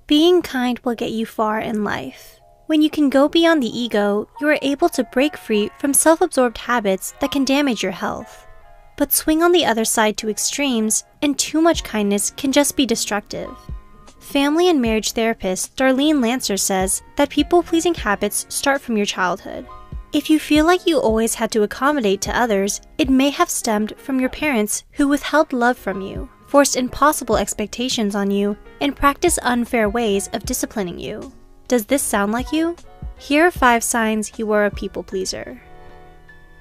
Being kind will get you far in life. When you can go beyond the ego, you are able to break free from self-absorbed habits that can damage your health. But swing on the other side to extremes, and too much kindness can just be destructive. Family and marriage therapist Darlene Lancer says that people-pleasing habits start from your childhood. If you feel like you always had to accommodate to others, it may have stemmed from your parents who withheld love from you, forced impossible expectations on you, and practiced unfair ways of disciplining you. Does this sound like you? Here are 5 signs you are a people pleaser.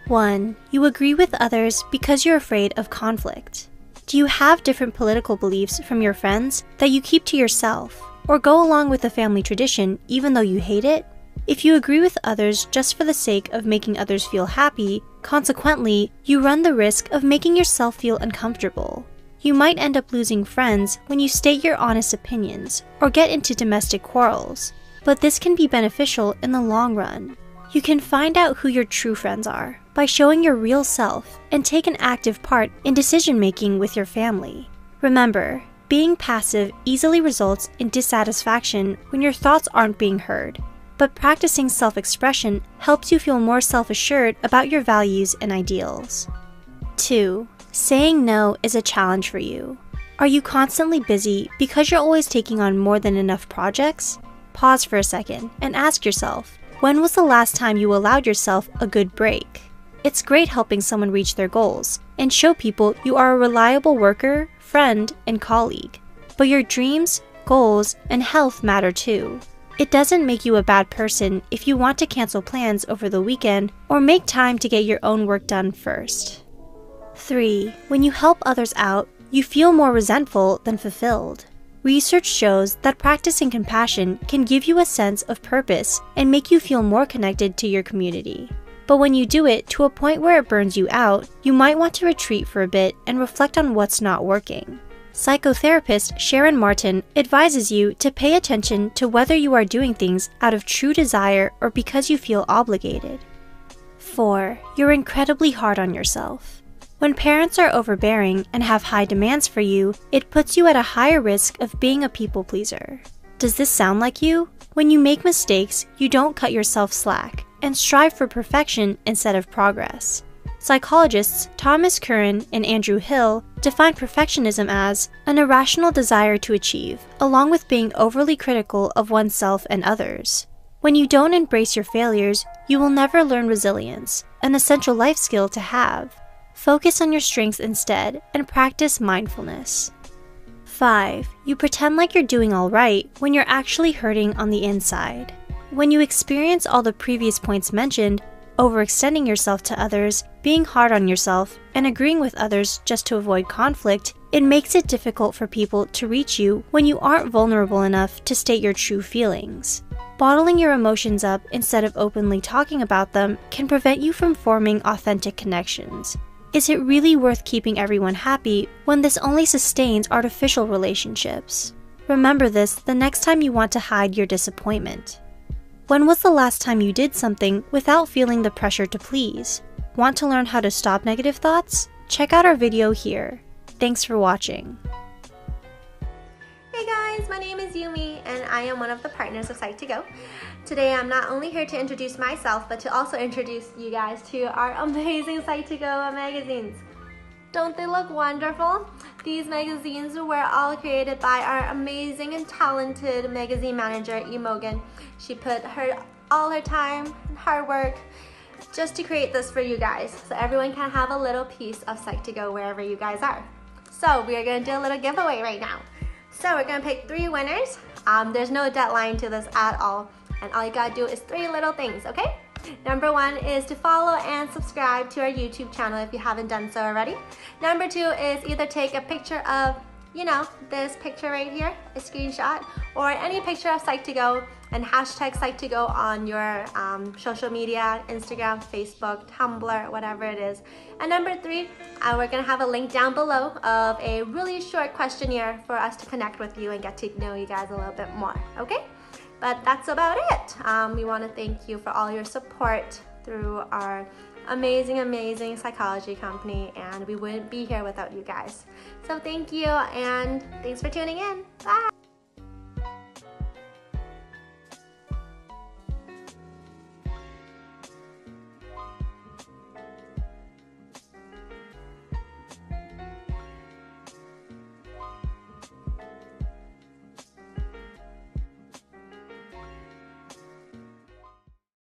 1. You agree with others because you're afraid of conflict. Do you have different political beliefs from your friends that you keep to yourself, or go along with the family tradition even though you hate it? If you agree with others just for the sake of making others feel happy, consequently, you run the risk of making yourself feel uncomfortable. You might end up losing friends when you state your honest opinions or get into domestic quarrels, but this can be beneficial in the long run. You can find out who your true friends are by showing your real self and take an active part in decision-making with your family. Remember, being passive easily results in dissatisfaction when your thoughts aren't being heard, but practicing self-expression helps you feel more self-assured about your values and ideals. 2. Saying no is a challenge for you. Are you constantly busy because you're always taking on more than enough projects? Pause for a second and ask yourself, when was the last time you allowed yourself a good break? It's great helping someone reach their goals and show people you are a reliable worker, friend, and colleague. But your dreams, goals, and health matter too. It doesn't make you a bad person if you want to cancel plans over the weekend or make time to get your own work done first. 3. When you help others out, you feel more resentful than fulfilled. Research shows that practicing compassion can give you a sense of purpose and make you feel more connected to your community. But when you do it to a point where it burns you out, you might want to retreat for a bit and reflect on what's not working. Psychotherapist Sharon Martin advises you to pay attention to whether you are doing things out of true desire or because you feel obligated. 4. You're incredibly hard on yourself. When parents are overbearing and have high demands for you, it puts you at a higher risk of being a people pleaser. Does this sound like you? When you make mistakes, you don't cut yourself slack and strive for perfection instead of progress. Psychologists Thomas Curran and Andrew Hill define perfectionism as an irrational desire to achieve, along with being overly critical of oneself and others. When you don't embrace your failures, you will never learn resilience, an essential life skill to have. Focus on your strengths instead and practice mindfulness. 5. You pretend like you're doing all right when you're actually hurting on the inside. When you experience all the previous points mentioned, overextending yourself to others, being hard on yourself, and agreeing with others just to avoid conflict, it makes it difficult for people to reach you when you aren't vulnerable enough to state your true feelings. Bottling your emotions up instead of openly talking about them can prevent you from forming authentic connections. Is it really worth keeping everyone happy when this only sustains artificial relationships? Remember this the next time you want to hide your disappointment. When was the last time you did something without feeling the pressure to please? Want to learn how to stop negative thoughts? Check out our video here. Thanks for watching. Hey guys, my name is Yumi and I am one of the partners of Psych2Go. Today I'm not only here to introduce myself, but to also introduce you guys to our amazing Psych2Go magazines. Don't they look wonderful? These magazines were all created by our amazing and talented magazine manager, Imogen. She put all her time and hard work just to create this for you guys, so everyone can have a little piece of Psych2Go wherever you guys are. So we are going to do a little giveaway right now. So we're going to pick 3 winners. There's no deadline to this at all. And all you gotta do is 3 little things, okay? Number 1 is to follow and subscribe to our YouTube channel if you haven't done so already. Number 2 is either take a picture of, this picture right here, a screenshot, or any picture of Psych2Go and hashtag Psych2Go on your social media, Instagram, Facebook, Tumblr, whatever it is. And number 3, we're gonna have a link down below of a really short questionnaire for us to connect with you and get to know you guys a little bit more, okay? But that's about it. We want to thank you for all your support through our amazing psychology company, and we wouldn't be here without you guys. So thank you, and thanks for tuning in. Bye!